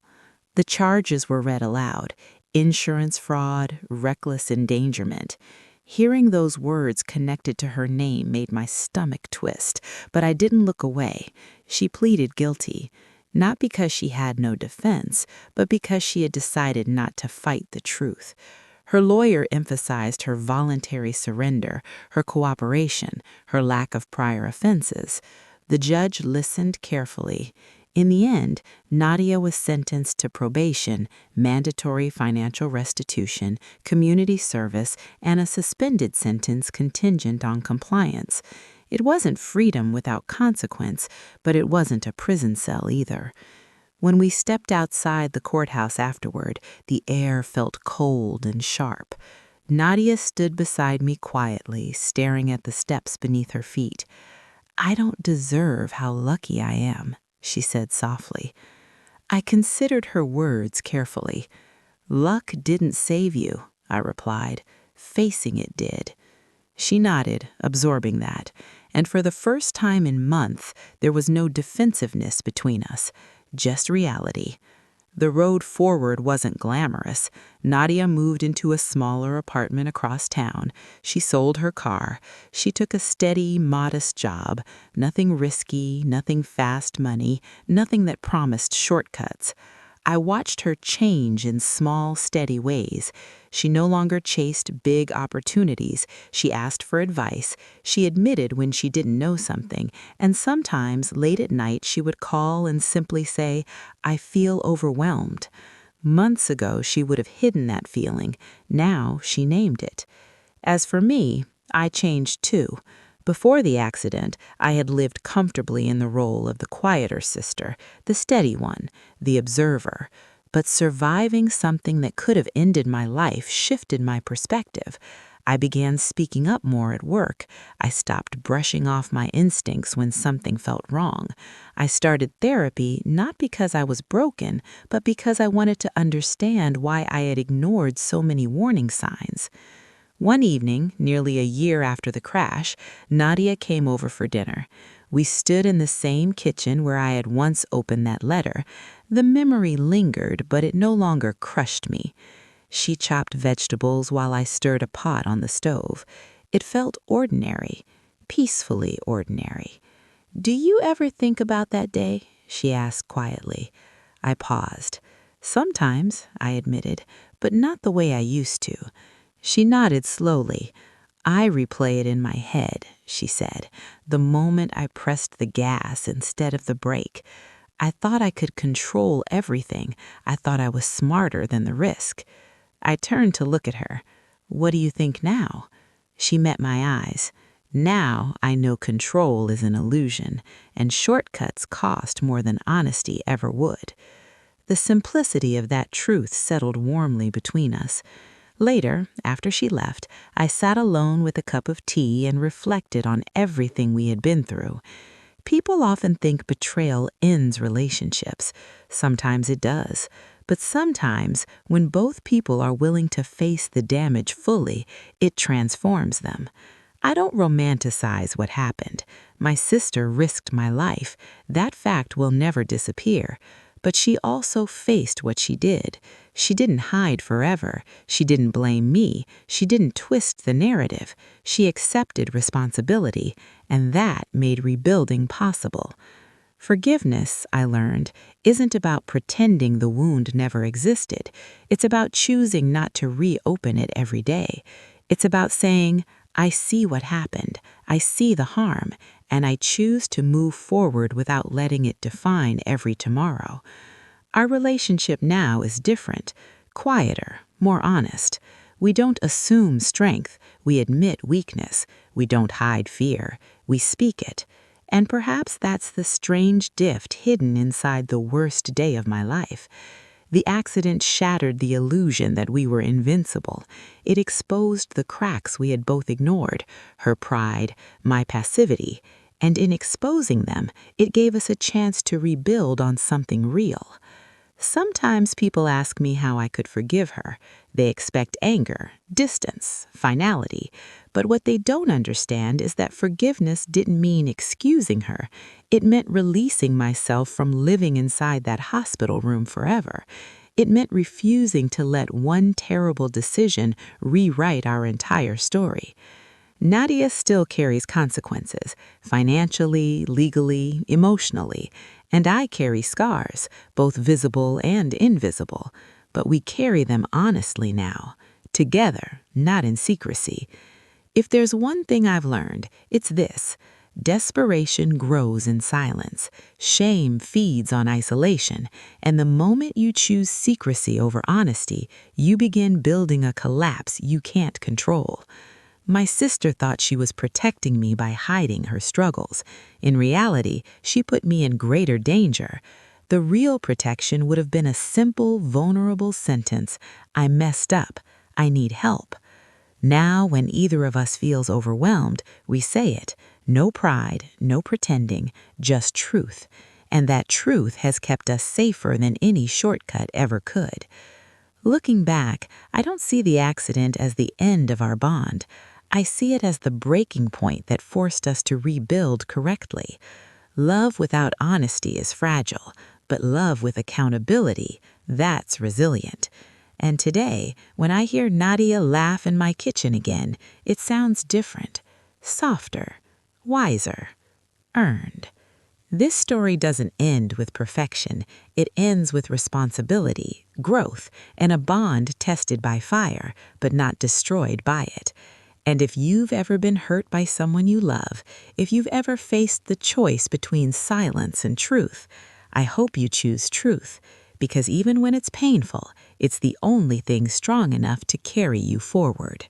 The charges were read aloud: insurance fraud, reckless endangerment. Hearing those words connected to her name made my stomach twist, but I didn't look away. She pleaded guilty, not because she had no defense, but because she had decided not to fight the truth. Her lawyer emphasized her voluntary surrender, her cooperation, her lack of prior offenses. The judge listened carefully. In the end, Nadia was sentenced to probation, mandatory financial restitution, community service, and a suspended sentence contingent on compliance. It wasn't freedom without consequence, but it wasn't a prison cell either. When we stepped outside the courthouse afterward, the air felt cold and sharp. Nadia stood beside me quietly, staring at the steps beneath her feet. "I don't deserve how lucky I am," she said softly. I considered her words carefully. "Luck didn't save you," I replied. "Facing it did." She nodded, absorbing that, and for the first time in months, there was no defensiveness between us, just reality. The road forward wasn't glamorous. Nadia moved into a smaller apartment across town. She sold her car. She took a steady, modest job. Nothing risky, nothing fast money, nothing that promised shortcuts. I watched her change in small, steady ways. She no longer chased big opportunities. She asked for advice. She admitted when she didn't know something. And sometimes, late at night, she would call and simply say, "I feel overwhelmed." Months ago, she would have hidden that feeling. Now, she named it. As for me, I changed too. Before the accident, I had lived comfortably in the role of the quieter sister, the steady one, the observer. But surviving something that could have ended my life shifted my perspective. I began speaking up more at work. I stopped brushing off my instincts when something felt wrong. I started therapy not because I was broken, but because I wanted to understand why I had ignored so many warning signs. One evening, nearly a year after the crash, Nadia came over for dinner. We stood in the same kitchen where I had once opened that letter. The memory lingered, but it no longer crushed me. She chopped vegetables while I stirred a pot on the stove. It felt ordinary, peacefully ordinary. "Do you ever think about that day?" she asked quietly. I paused. "Sometimes," I admitted, "but not the way I used to." She nodded slowly. "I replay it in my head," she said, "the moment I pressed the gas instead of the brake. I thought I could control everything. I thought I was smarter than the risk." I turned to look at her. "What do you think now?" She met my eyes. "Now I know control is an illusion, and shortcuts cost more than honesty ever would." The simplicity of that truth settled warmly between us. Later, after she left, I sat alone with a cup of tea and reflected on everything we had been through. People often think betrayal ends relationships. Sometimes it does. But sometimes, when both people are willing to face the damage fully, it transforms them. I don't romanticize what happened. My sister risked my life. That fact will never disappear. But she also faced what she did. She didn't hide forever. She didn't blame me. She didn't twist the narrative. She accepted responsibility, and that made rebuilding possible. Forgiveness, I learned, isn't about pretending the wound never existed. It's about choosing not to reopen it every day. It's about saying, I see what happened, I see the harm, and I choose to move forward without letting it define every tomorrow. Our relationship now is different, quieter, more honest. We don't assume strength, we admit weakness. We don't hide fear, we speak it. And perhaps that's the strange gift hidden inside the worst day of my life. The accident shattered the illusion that we were invincible. It exposed the cracks we had both ignored, her pride, my passivity, and in exposing them, it gave us a chance to rebuild on something real. Sometimes people ask me how I could forgive her. They expect anger, distance, finality. But what they don't understand is that forgiveness didn't mean excusing her. It meant releasing myself from living inside that hospital room forever. It meant refusing to let one terrible decision rewrite our entire story. Nadia still carries consequences, financially, legally, emotionally, and I carry scars, both visible and invisible, but we carry them honestly now, together, not in secrecy. If there's one thing I've learned, it's this. Desperation grows in silence, shame feeds on isolation, and the moment you choose secrecy over honesty, you begin building a collapse you can't control. My sister thought she was protecting me by hiding her struggles. In reality, she put me in greater danger. The real protection would have been a simple, vulnerable sentence, I messed up, I need help. Now, when either of us feels overwhelmed, we say it. No pride, no pretending, just truth. And that truth has kept us safer than any shortcut ever could. Looking back, I don't see the accident as the end of our bond. I see it as the breaking point that forced us to rebuild correctly. Love without honesty is fragile, but love with accountability, that's resilient. And today, when I hear Nadia laugh in my kitchen again, it sounds different, softer, wiser, earned. This story doesn't end with perfection. It ends with responsibility, growth, and a bond tested by fire, but not destroyed by it. And if you've ever been hurt by someone you love, if you've ever faced the choice between silence and truth, I hope you choose truth, because even when it's painful, it's the only thing strong enough to carry you forward.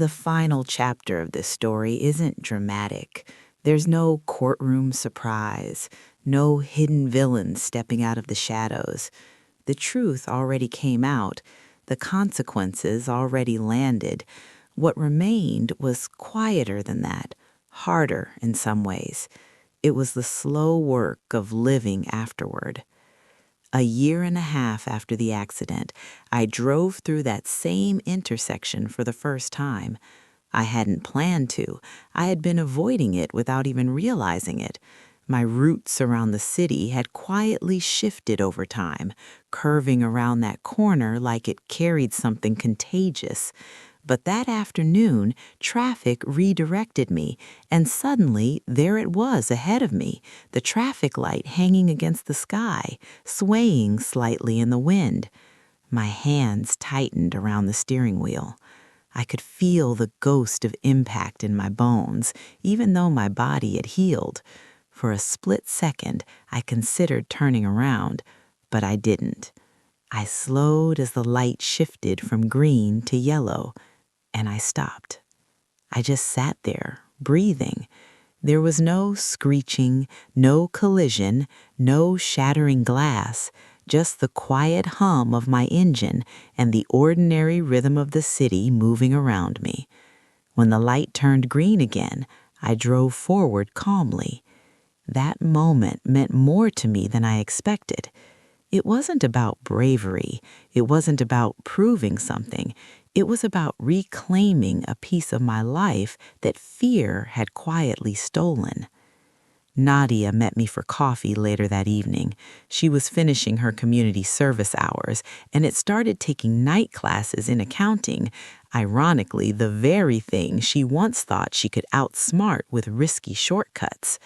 The final chapter of this story isn't dramatic. There's no courtroom surprise, no hidden villains stepping out of the shadows. The truth already came out. The consequences already landed. What remained was quieter than that, harder in some ways. It was the slow work of living afterward. A year and a half after the accident, I drove through that same intersection for the first time. I hadn't planned to. I had been avoiding it without even realizing it. My routes around the city had quietly shifted over time, curving around that corner like it carried something contagious. But that afternoon, traffic redirected me, and suddenly there it was ahead of me, the traffic light hanging against the sky, swaying slightly in the wind. My hands tightened around the steering wheel. I could feel the ghost of impact in my bones, even though my body had healed. For a split second, I considered turning around, but I didn't. I slowed as the light shifted from green to yellow, and I stopped. I just sat there, breathing. There was no screeching, no collision, no shattering glass, just the quiet hum of my engine and the ordinary rhythm of the city moving around me. When the light turned green again, I drove forward calmly. That moment meant more to me than I expected. It wasn't about bravery. It wasn't about proving something. It was about reclaiming a piece of my life that fear had quietly stolen. Nadia met me for coffee later that evening. She was finishing her community service hours and had started taking night classes in accounting, ironically the very thing she once thought she could outsmart with risky shortcuts.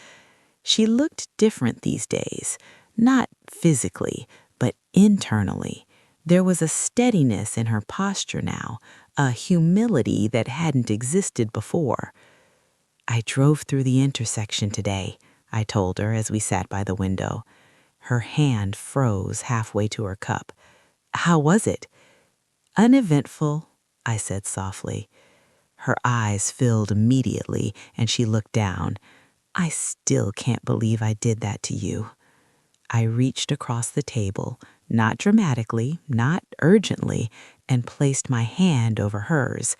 She looked different these days, not physically, but internally. There was a steadiness in her posture now, a humility that hadn't existed before. "I drove through the intersection today," I told her as we sat by the window. Her hand froze halfway to her cup. "How was it?" "Uneventful," I said softly. Her eyes filled immediately, and she looked down. "I still can't believe I did that to you." I reached across the table, not dramatically, not urgently, and placed my hand over hers.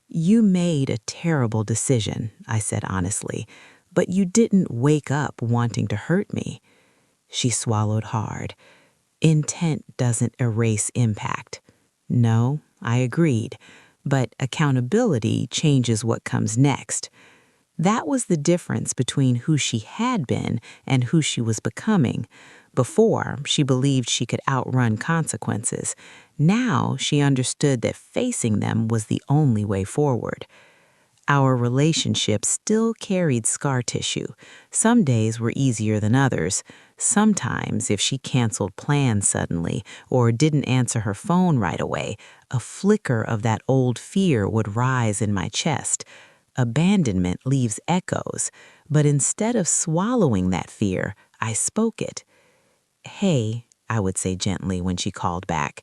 "You made a terrible decision," I said honestly, "but you didn't wake up wanting to hurt me." She swallowed hard. "Intent doesn't erase impact." "No," I agreed, "but accountability changes what comes next." That was the difference between who she had been and who she was becoming. Before, she believed she could outrun consequences. Now, she understood that facing them was the only way forward. Our relationship still carried scar tissue. Some days were easier than others. Sometimes, if she canceled plans suddenly or didn't answer her phone right away, a flicker of that old fear would rise in my chest. Abandonment leaves echoes, but instead of swallowing that fear, I spoke it. "Hey," I would say gently when she called back,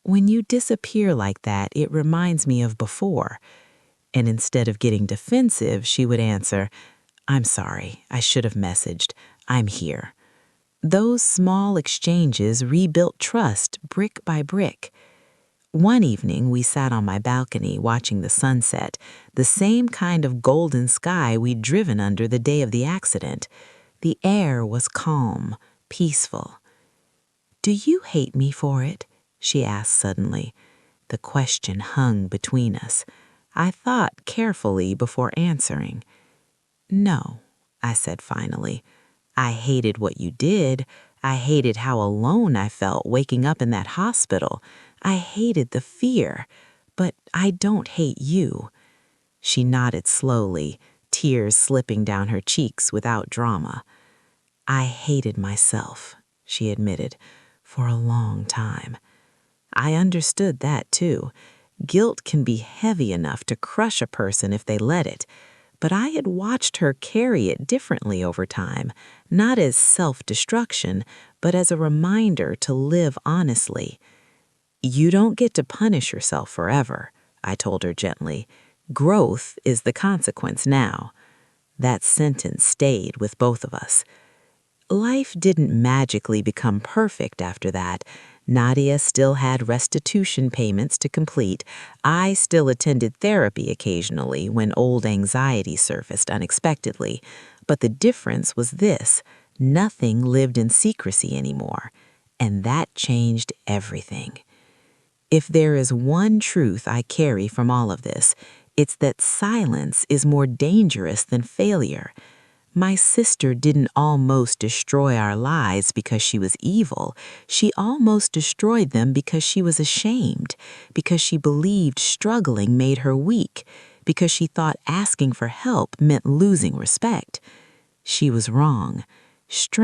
"when you disappear like that, it reminds me of before." And instead of getting defensive, she would answer, "I'm sorry, I should have messaged. I'm here." Those small exchanges rebuilt trust brick by brick. One evening, we sat on my balcony watching the sunset, the same kind of golden sky we'd driven under the day of the accident. The air was calm, peaceful. "Do you hate me for it?" she asked suddenly. The question hung between us. I thought carefully before answering. "No," I said finally. "I hated what you did. I hated how alone I felt waking up in that hospital. I hated the fear, but I don't hate you." She nodded slowly, tears slipping down her cheeks without drama. "I hated myself," she admitted, "for a long time." I understood that too. Guilt can be heavy enough to crush a person if they let it. But I had watched her carry it differently over time, not as self-destruction, but as a reminder to live honestly. "You don't get to punish yourself forever," I told her gently. Growth is the consequence now. That sentence stayed with both of us. Life didn't magically become perfect after that. Nadia still had restitution payments to complete. I still attended therapy occasionally when old anxiety surfaced unexpectedly. But the difference was this: nothing lived in secrecy anymore. And that changed everything. If there is one truth I carry from all of this, it's that silence is more dangerous than failure. My sister didn't almost destroy our lives because she was evil. She almost destroyed them because she was ashamed, because she believed struggling made her weak, because she thought asking for help meant losing respect. She was wrong. Strength